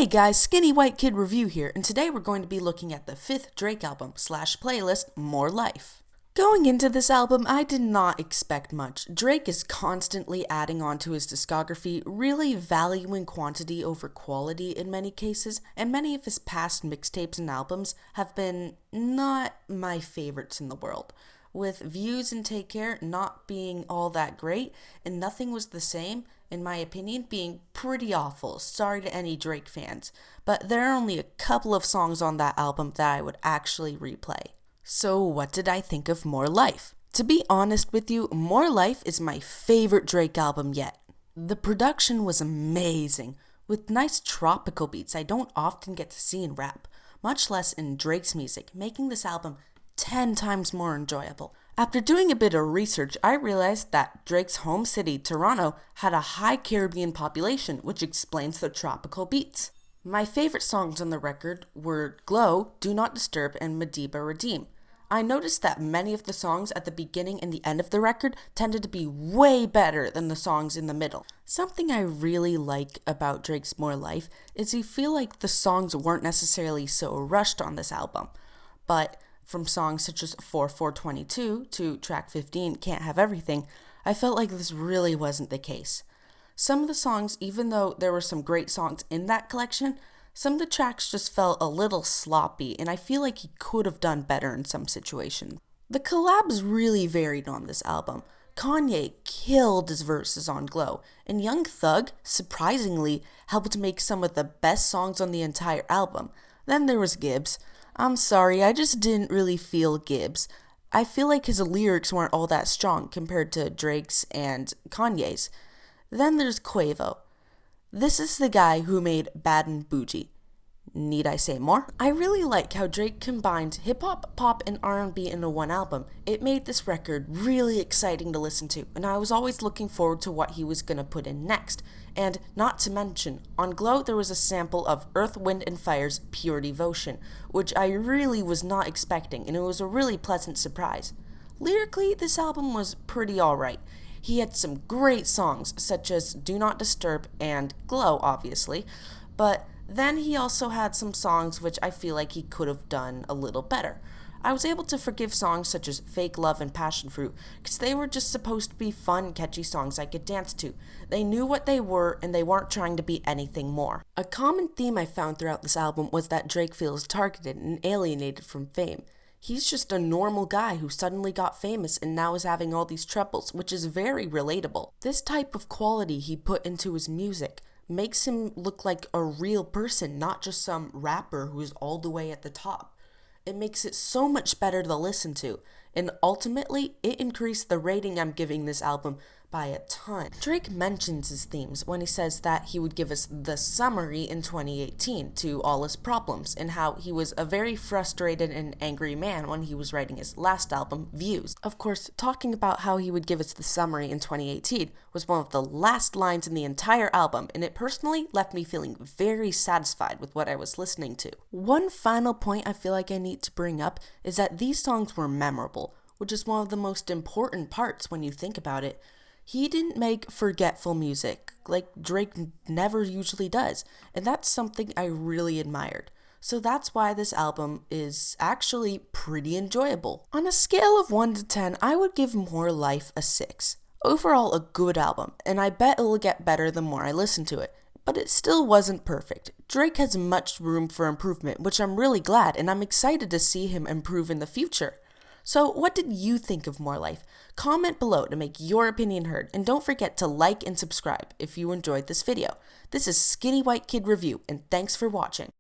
Hey guys, Skinny White Kid Review here, and today we're going to be looking at the 5th Drake album / playlist, More Life. Going into this album, I did not expect much. Drake is constantly adding on to his discography, really valuing quantity over quality in many cases, and many of his past mixtapes and albums have been not my favorites in the world. With Views and Take Care not being all that great, and Nothing Was the Same, in my opinion, being pretty awful. Sorry to any Drake fans, but there are only a couple of songs on that album that I would actually replay. So what did I think of More Life? To be honest with you, More Life is my favorite Drake album yet. The production was amazing, with nice tropical beats I don't often get to see in rap, much less in Drake's music, making this album 10 times more enjoyable. After doing a bit of research, I realized that Drake's home city, Toronto, had a high Caribbean population, which explains the tropical beats. My favorite songs on the record were Glow, Do Not Disturb, and Madiba Redeem. I noticed that many of the songs at the beginning and the end of the record tended to be way better than the songs in the middle. Something I really like about Drake's More Life is you feel like the songs weren't necessarily so rushed on this album, but from songs such as 4422 to track 15, Can't Have Everything, I felt like this really wasn't the case. Some of the songs, even though there were some great songs in that collection, some of the tracks just felt a little sloppy, and I feel like he could have done better in some situations. The collabs really varied on this album. Kanye killed his verses on Glow, and Young Thug, surprisingly, helped make some of the best songs on the entire album. Then there was Gibbs. I'm sorry, I just didn't really feel Gibbs. I feel like his lyrics weren't all that strong compared to Drake's and Kanye's. Then there's Quavo. This is the guy who made Bad and Bougie. Need I say more? I really like how Drake combined hip-hop, pop, and R&B into one album. It made this record really exciting to listen to, and I was always looking forward to what he was gonna put in next. And not to mention, on Glow there was a sample of Earth, Wind & Fire's Pure Devotion, which I really was not expecting, and it was a really pleasant surprise. Lyrically, this album was pretty alright. He had some great songs, such as Do Not Disturb and Glow, obviously, but then he also had some songs which I feel like he could have done a little better. I was able to forgive songs such as Fake Love and Passion Fruit because they were just supposed to be fun, catchy songs I could dance to. They knew what they were and they weren't trying to be anything more. A common theme I found throughout this album was that Drake feels targeted and alienated from fame. He's just a normal guy who suddenly got famous and now is having all these troubles, which is very relatable. This type of quality he put into his music makes him look like a real person, not just some rapper who is all the way at the top. It makes it so much better to listen to, and ultimately, it increased the rating I'm giving this album by a ton. Drake mentions his themes when he says that he would give us the summary in 2018 to all his problems, and how he was a very frustrated and angry man when he was writing his last album, Views. Of course, talking about how he would give us the summary in 2018 was one of the last lines in the entire album, and it personally left me feeling very satisfied with what I was listening to. One final point I feel like I need to bring up is that these songs were memorable, which is one of the most important parts when you think about it. He didn't make forgetful music, like Drake never usually does, and that's something I really admired. So that's why this album is actually pretty enjoyable. On a scale of 1 to 10, I would give More Life a 6. Overall, a good album, and I bet it'll get better the more I listen to it. But it still wasn't perfect. Drake has much room for improvement, which I'm really glad, and I'm excited to see him improve in the future. So what did you think of More Life? Comment below to make your opinion heard, and don't forget to like and subscribe if you enjoyed this video. This is Skinny White Kid Review, and thanks for watching.